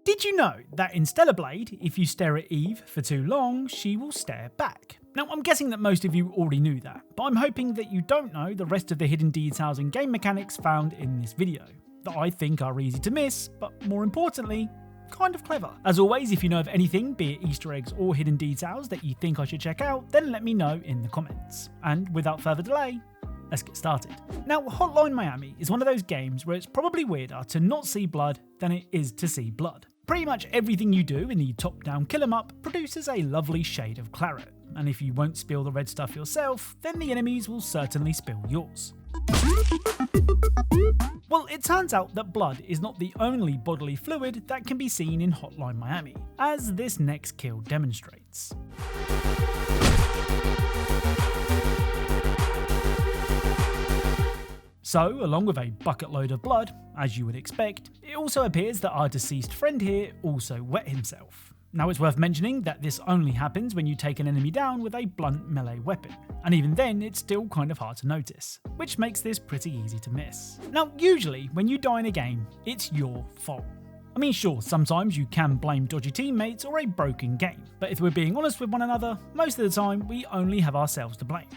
Did you know that in Stellar Blade, if you stare at Eve for too long, she will stare back? Now, I'm guessing that most of you already knew that, but I'm hoping that you don't know the rest of the hidden details and game mechanics found in this video, that I think are easy to miss, but more importantly, kind of clever. As always, if you know of anything, be it Easter eggs or hidden details that you think I should check out, then let me know in the comments. And without further delay, let's get started. Now, Hotline Miami is one of those games where it's probably weirder to not see blood than it is to see blood. Pretty much everything you do in the top-down kill 'em up produces a lovely shade of claret, and if you won't spill the red stuff yourself, then the enemies will certainly spill yours. Well, it turns out that blood is not the only bodily fluid that can be seen in Hotline Miami, as this next kill demonstrates. So, along with a bucket load of blood, as you would expect, it also appears that our deceased friend here also wet himself. Now, it's worth mentioning that this only happens when you take an enemy down with a blunt melee weapon, and even then it's still kind of hard to notice, which makes this pretty easy to miss. Now, usually when you die in a game, it's your fault. I mean, sure, sometimes you can blame dodgy teammates or a broken game, but if we're being honest with one another, most of the time we only have ourselves to blame.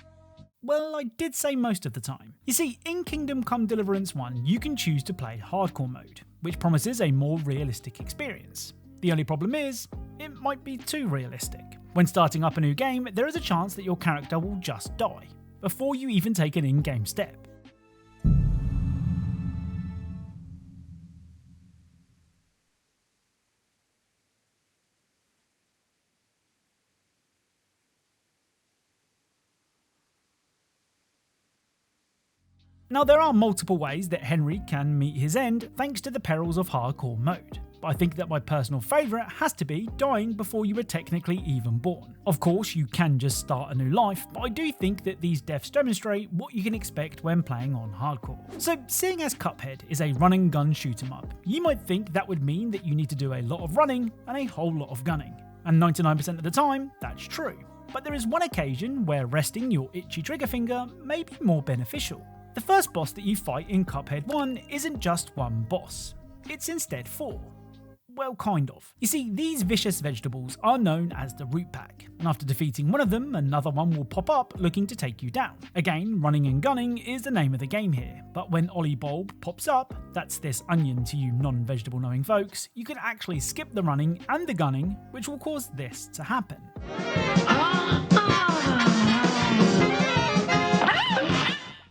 Well, I did say most of the time. You see, in Kingdom Come Deliverance 1, you can choose to play hardcore mode, which promises a more realistic experience. The only problem is, it might be too realistic. When starting up a new game, there is a chance that your character will just die, before you even take an in-game step. Now, there are multiple ways that Henry can meet his end thanks to the perils of hardcore mode, but I think that my personal favourite has to be dying before you were technically even born. Of course, you can just start a new life, but I do think that these deaths demonstrate what you can expect when playing on hardcore. So, seeing as Cuphead is a run and gun shoot 'em up, you might think that would mean that you need to do a lot of running and a whole lot of gunning, and 99% of the time, that's true. But there is one occasion where resting your itchy trigger finger may be more beneficial. The first boss that you fight in Cuphead 1 isn't just one boss, it's instead 4. Well, kind of. You see, these vicious vegetables are known as the Root Pack, and after defeating one of them, another one will pop up looking to take you down. Again, running and gunning is the name of the game here, but when Ollie Bulb pops up, that's this onion to you non-vegetable knowing folks, you can actually skip the running and the gunning, which will cause this to happen.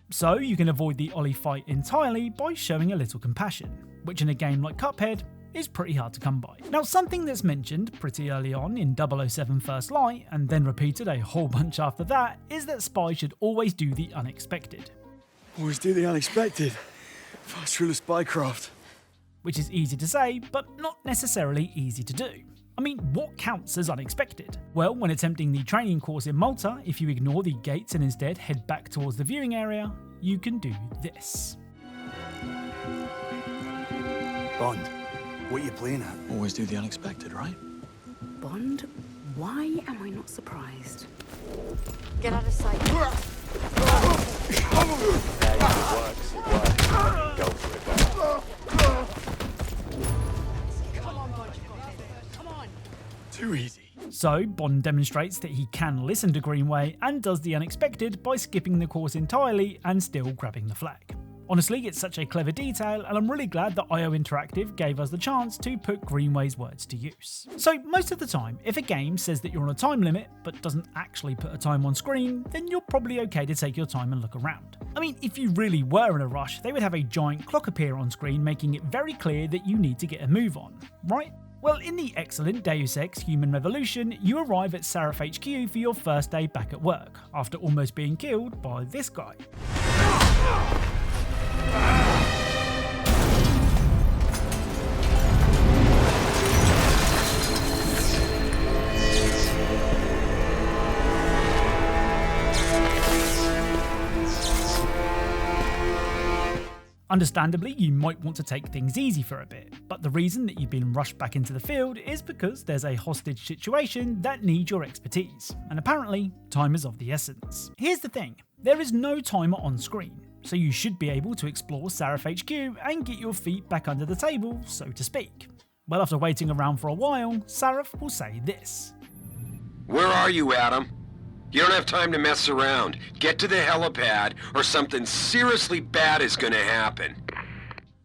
So you can avoid the Ollie fight entirely by showing a little compassion, which in a game like Cuphead is pretty hard to come by. Now, something that's mentioned pretty early on in 007 First Light, and then repeated a whole bunch after that, is that spies should always do the unexpected. Always do the unexpected. First rule of spycraft. Which is easy to say, but not necessarily easy to do. I mean, what counts as unexpected? Well, when attempting the training course in Malta, if you ignore the gates and instead head back towards the viewing area, you can do this. Bond, what are you playing at? Always do the unexpected, right? Bond, why am I not surprised? Get out of sight. Go for it. Too easy. So, Bond demonstrates that he can listen to Greenway and does the unexpected by skipping the course entirely and still grabbing the flag. Honestly, it's such a clever detail, and I'm really glad that IO Interactive gave us the chance to put Greenway's words to use. So, most of the time, if a game says that you're on a time limit, but doesn't actually put a time on screen, then you're probably okay to take your time and look around. I mean, if you really were in a rush, they would have a giant clock appear on screen, making it very clear that you need to get a move on, right? Well, in the excellent Deus Ex Human Revolution, you arrive at Seraph HQ for your first day back at work, after almost being killed by this guy. Understandably, you might want to take things easy for a bit, but the reason that you've been rushed back into the field is because there's a hostage situation that needs your expertise, and apparently, time is of the essence. Here's the thing, there is no timer on screen, so you should be able to explore Seraph HQ and get your feet back under the table, so to speak. Well, after waiting around for a while, Sarif will say this. Where are you, Adam? You don't have time to mess around. Get to the helipad or something seriously bad is gonna happen.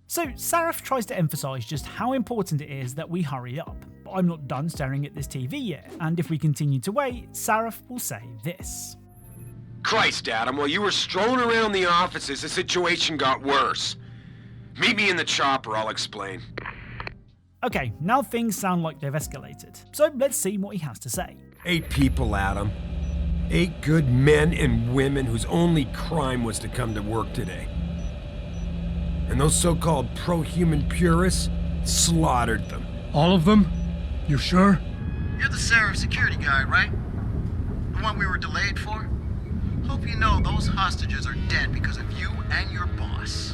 So Sarif tries to emphasise just how important it is that we hurry up. But I'm not done staring at this TV yet, and if we continue to wait, Sarif will say this. Christ, Adam, while you were strolling around the offices, the situation got worse. Meet me in the chopper, I'll explain. Okay, now things sound like they've escalated, so let's see what he has to say. 8 people, Adam. 8 good men and women whose only crime was to come to work today. And those so-called pro-human purists slaughtered them. All of them? You sure? You're the Sarif security guy, right? The one we were delayed for? Hope you know those hostages are dead because of you and your boss.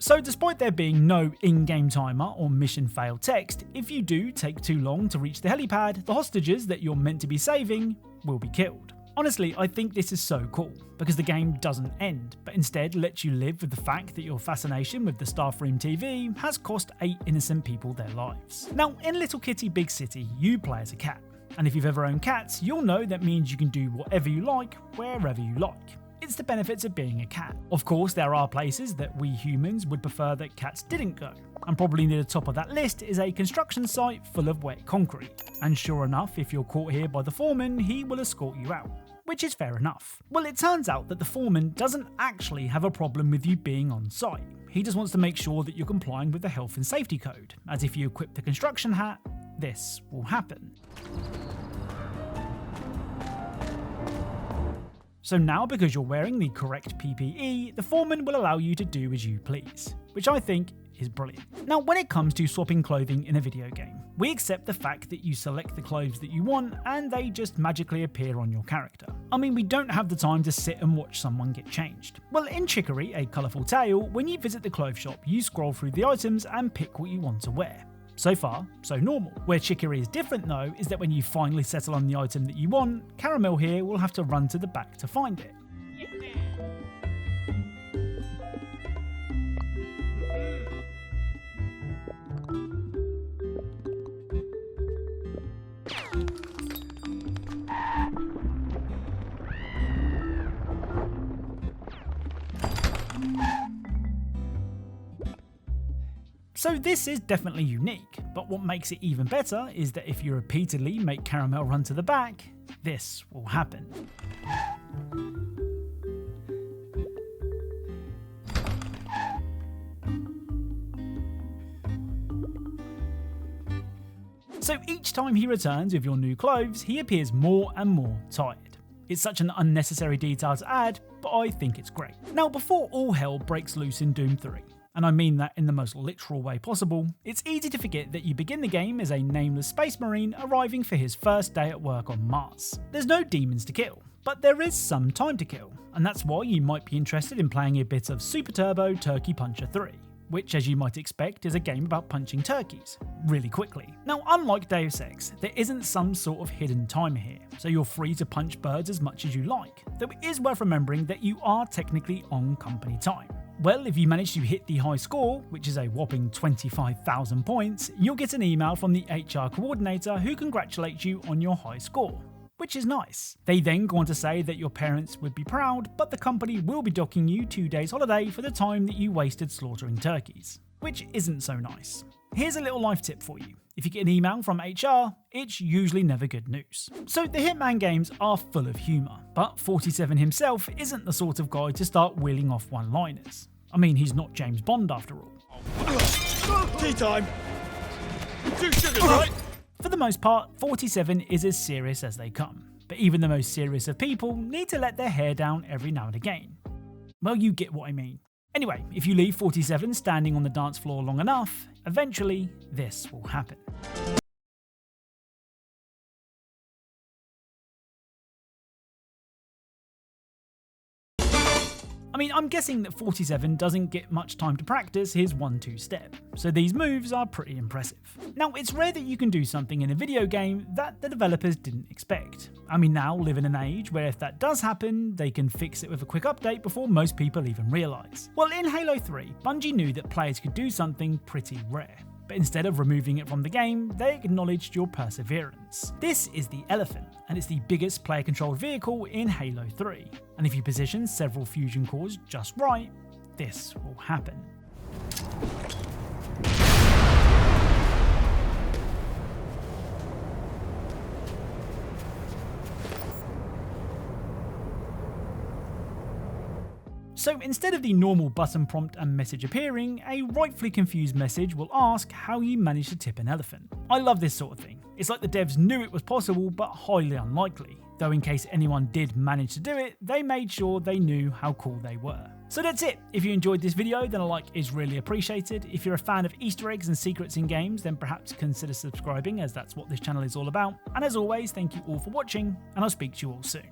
So despite there being no in-game timer or mission fail text, if you do take too long to reach the helipad, the hostages that you're meant to be saving will be killed. Honestly, I think this is so cool, because the game doesn't end, but instead lets you live with the fact that your fascination with the staff room TV has cost 8 innocent people their lives. Now, in Little Kitty Big City, you play as a cat, and if you've ever owned cats, you'll know that means you can do whatever you like, wherever you like. It's the benefits of being a cat. Of course, there are places that we humans would prefer that cats didn't go, and probably near the top of that list is a construction site full of wet concrete. And sure enough, if you're caught here by the foreman, he will escort you out. Which is fair enough. Well, it turns out that the foreman doesn't actually have a problem with you being on site. He just wants to make sure that you're complying with the health and safety code, as if you equip the construction hat, this will happen. So now, because you're wearing the correct PPE, the foreman will allow you to do as you please, which I think is brilliant. Now, when it comes to swapping clothing in a video game, we accept the fact that you select the clothes that you want and they just magically appear on your character. I mean, we don't have the time to sit and watch someone get changed. Well, in Chicory, a colourful tale, when you visit the clothes shop, you scroll through the items and pick what you want to wear. So far, so normal. Where Chicory is different though, is that when you finally settle on the item that you want, Caramel here will have to run to the back to find it. So this is definitely unique, but what makes it even better is that if you repeatedly make Caramel run to the back, this will happen. So each time he returns with your new clothes, he appears more and more tired. It's such an unnecessary detail to add, but I think it's great. Now, before all hell breaks loose in Doom 3, and I mean that in the most literal way possible, it's easy to forget that you begin the game as a nameless space marine arriving for his first day at work on Mars. There's no demons to kill, but there is some time to kill, and that's why you might be interested in playing a bit of Super Turbo Turkey Puncher 3. Which, as you might expect, is a game about punching turkeys, really quickly. Now, unlike Deus Ex, there isn't some sort of hidden timer here, so you're free to punch birds as much as you like, though it is worth remembering that you are technically on company time. Well, if you manage to hit the high score, which is a whopping 25,000 points, you'll get an email from the HR coordinator who congratulates you on your high score. Which is nice. They then go on to say that your parents would be proud, but the company will be docking you 2 days holiday for the time that you wasted slaughtering turkeys. Which isn't so nice. Here's a little life tip for you. If you get an email from HR, it's usually never good news. So the Hitman games are full of humour, but 47 himself isn't the sort of guy to start wheeling off one-liners. I mean, he's not James Bond after all. Tea time! 2 sugars, right? For the most part, 47 is as serious as they come, but even the most serious of people need to let their hair down every now and again. Well, you get what I mean. Anyway, if you leave 47 standing on the dance floor long enough, eventually this will happen. I mean, I'm guessing that 47 doesn't get much time to practice his 1-2 step, so these moves are pretty impressive. Now, it's rare that you can do something in a video game that the developers didn't expect. I mean, now live in an age where if that does happen, they can fix it with a quick update before most people even realise. Well, in Halo 3, Bungie knew that players could do something pretty rare. but instead of removing it from the game, they acknowledged your perseverance. This is the Elephant, and it's the biggest player-controlled vehicle in Halo 3. And if you position several fusion cores just right, this will happen. So instead of the normal button prompt and message appearing, a rightfully confused message will ask how you managed to tip an elephant. I love this sort of thing. It's like the devs knew it was possible, but highly unlikely. Though in case anyone did manage to do it, they made sure they knew how cool they were. So that's it. If you enjoyed this video, then a like is really appreciated. If you're a fan of Easter eggs and secrets in games, then perhaps consider subscribing, as that's what this channel is all about. And as always, thank you all for watching, and I'll speak to you all soon.